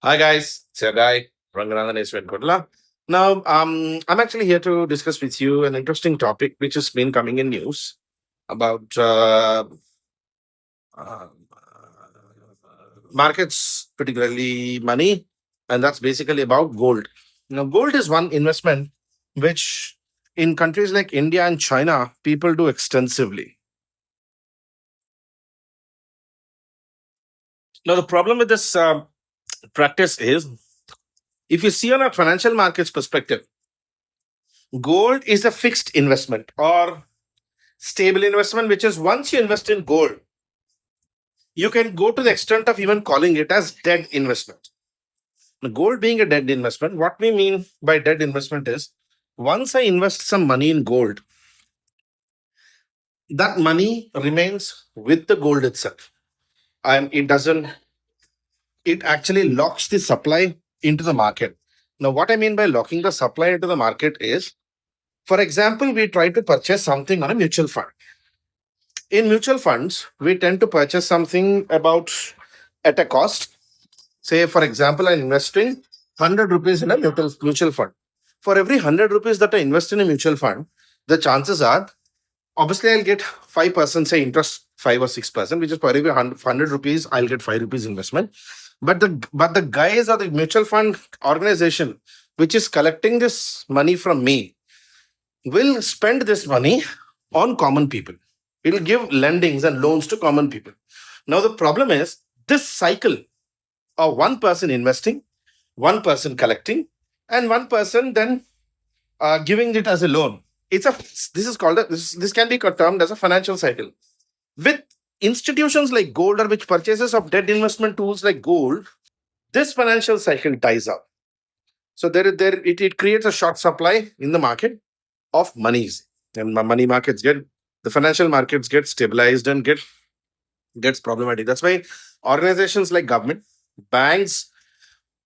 Hi guys, it's your guy Ranganathan Eswat Kodla. Now, I'm actually here to discuss with you an interesting topic which has been coming in news about uh, markets, particularly money, and that's basically about gold. Now, gold is one investment which, in countries like India and China, people do extensively. Now, the problem with this practice is, if you see on a financial markets perspective, gold is a fixed investment or stable investment, which is once you invest in gold, you can go to the extent of even calling it as dead investment. Now, gold being a dead investment, what we mean by dead investment is once I invest some money in gold, that money remains with the gold itself. And it actually locks the supply into the market. Now, what I mean by locking the supply into the market is, for example, we try to purchase something on a mutual fund. In mutual funds, we tend to purchase something about at a cost. Say, for example, I'm investing 100 rupees in a mutual fund. For every 100 rupees that I invest in a mutual fund, the chances are, obviously, I'll get 5%, say interest 5 or 6%, which is for every 100 rupees, I'll get 5 rupees investment. But the guys or the mutual fund organization which is collecting this money from me will spend this money on common people. It will give lendings and loans to common people. Now, the problem is this cycle of one person investing, one person collecting, and one person then giving it as a loan. It's a this is called this can be termed as a financial cycle. With institutions like gold or which purchases of debt investment tools like gold, this financial cycle dies out. So it creates a short supply in the market of monies, and money markets get the financial markets get stabilized and gets problematic. That's why organizations like government, banks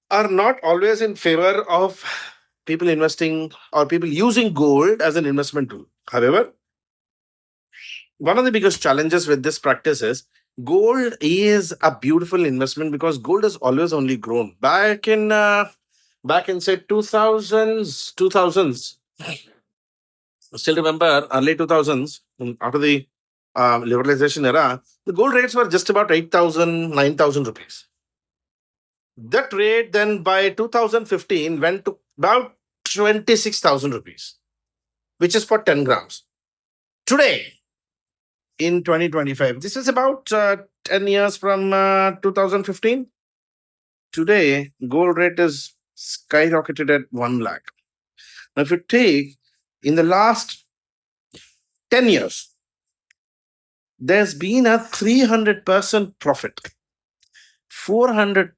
are not always in favor of people investing or people using gold as an investment tool. However, one of the biggest challenges with this practice is gold is a beautiful investment because gold has always only grown. Back in say 2000s, still remember early 2000s, after the liberalization era, the gold rates were just about 8,000, 9,000 rupees. That rate then by 2015 went to about 26,000 rupees, which is for 10 grams. Today, in 2025, this is about 10 years from 2015. Today, gold rate is skyrocketed at 1 lakh. Now, if you take in the last 10 years, there's been a 300% profit. 400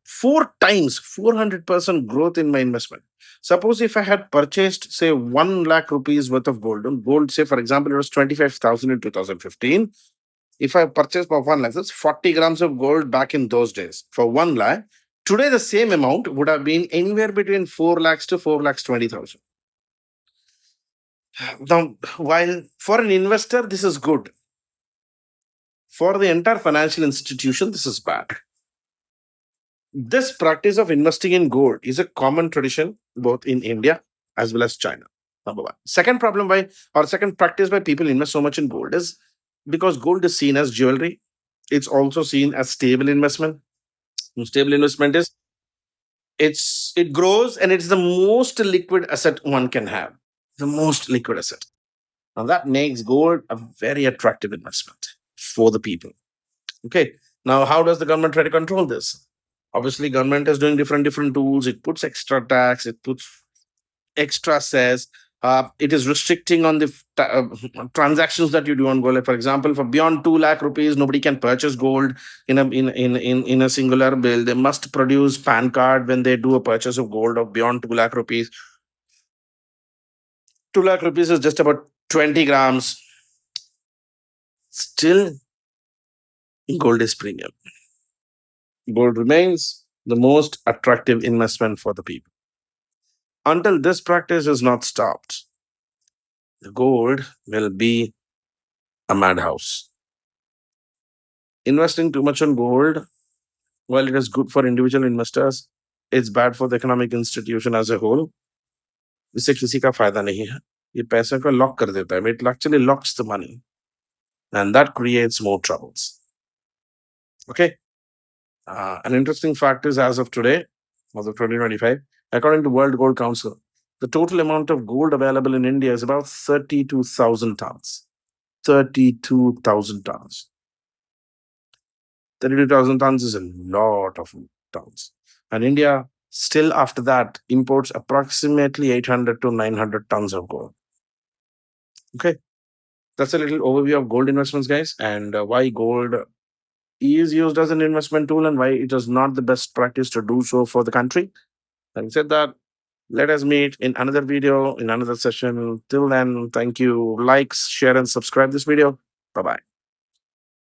growth in my investment. Suppose if I had purchased say 1 lakh rupees worth of gold, say for example it was 25,000 in 2015. If I purchased for 1 lakh, that's 40 grams of gold back in those days for 1 lakh. Today the same amount would have been anywhere between 4 lakhs to 4 lakhs 20,000. Now, while for an investor this is good, for the entire financial institution this is bad. This practice of investing in gold is a common tradition both in India as well as China. Number one. Second problem by or second practice by people invest so much in gold is because gold is seen as jewelry. It's also seen as stable investment. Stable investment is it grows and it's the most liquid asset one can have. The most liquid asset. Now that makes gold a very attractive investment for the people. Okay. Now, how does the government try to control this? Obviously, government is doing different tools. It puts extra tax. It puts extra cess. It is restricting on the transactions that you do on gold. Like, for example, for beyond 2 lakh rupees, nobody can purchase gold in a singular bill. They must produce PAN card when they do a purchase of gold of beyond 2 lakh rupees. 2 lakh rupees is just about 20 grams. Still, gold is premium. Gold remains the most attractive investment for the people. Until this practice is not stopped, the gold will be a madhouse. Investing too much on gold, while it is good for individual investors, it's bad for the economic institution as a whole. इससे किसी का फायदा नहीं है. ये पैसे को lock कर देता है. It actually locks the money, and that creates more troubles. Okay. An interesting fact is, as of today, as of 2025, according to World Gold Council, the total amount of gold available in India is about 32,000 tons. 32,000 tons. 32,000 tons is a lot of tons. And India, still after that, imports approximately 800 to 900 tons of gold. Okay. That's a little overview of gold investments, guys, and why gold is used as an investment tool and why it is not the best practice to do so for the country. Having said that, let us meet in another video, in another session. Till then, thank you. Like, share, and subscribe this video. Bye bye.